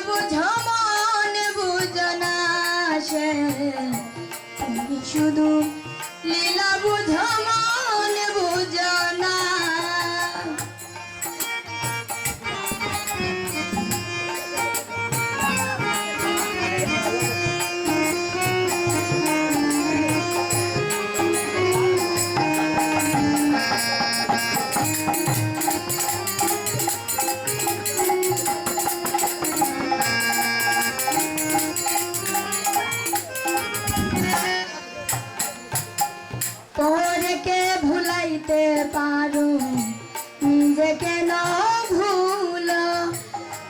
বুঝো মন বুঝো না সে তুমি শুধু লীলা বুঝো মন বুঝো না। পরকে ভুলাইতে পারো নিজেকে ন ভুলো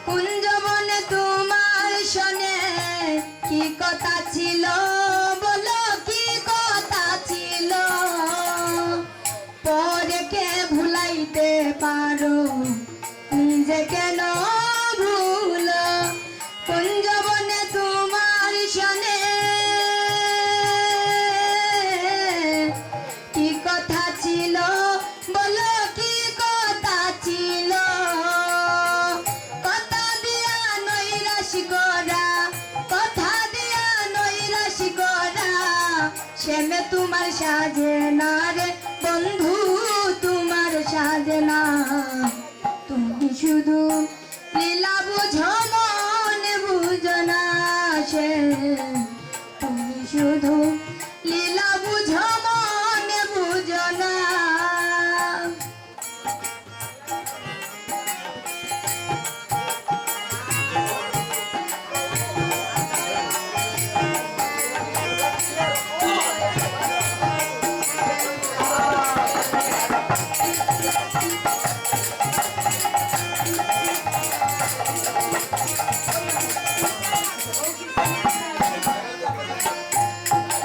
কুঞ্জবনে তোমার শোনে কি কথা ছিল বলো কি কথা ছিল। পরকে ভুলাইতে পারো নিজেকে ন ভুলো কুঞ্জবনে তোমার শোনে কি কথা ছিল বলো কি কথা ছিল। কথা দিয়া নৈরাশি করা কথা দিয়া নৈরাশি করা শ্যামে তোমার সাজে না রে বন্ধু তোমার সাজে না। তুমি শুধু লীলা বুঝো মন বুঝো না সে তুমি শুধু লীলা বুঝো মন বুঝো না।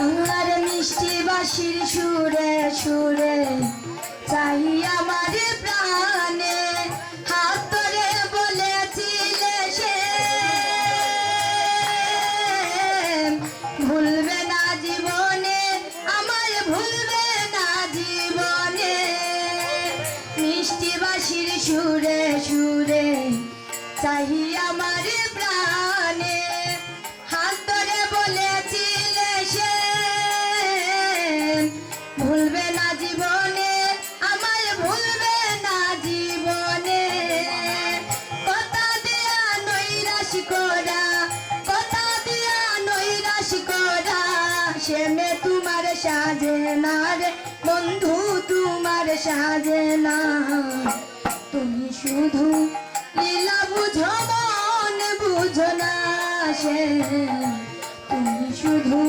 আমার মিষ্টি বাঁশির সুরে সুরে চাই আমার প্রাণে হাত ধরে বলেছিলে সে ভুলবে না জীবনে আমার ভুলবে না জীবনে। মিষ্টি বাঁশির সুরে সুরে চাই আমার প্রাণে হাত ধরে বলেছিলে সে ভুলবে না জীবনে আমার ভুলবে না জীবনে। কথা দিয়া নৈরাশি করা কথা দিয়া নৈরাশি করা শ্যামে তোমার সাজে না রে বন্ধু তোমার সাজে না। তুমি শুধু লীলা বুঝো মন বুঝো না সে তুমি শুধু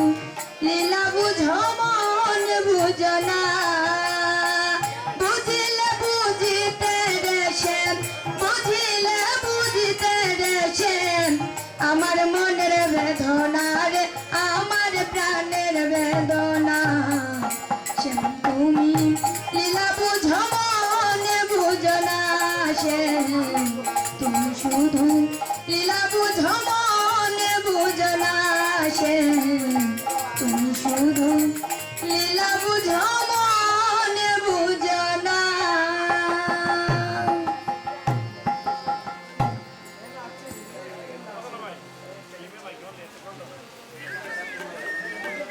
লীলা বুঝো মন বুঝো না। বুঝিলে বুঝিতে রেশে বুঝিলে বুঝিতে রেশে আমার মনের বেদনা রে আমার প্রাণের বেদনা। তুমি লীলা বুঝো মন বুঝো না সে তুমি শুধু লীলা বুঝো মন বুঝো না সে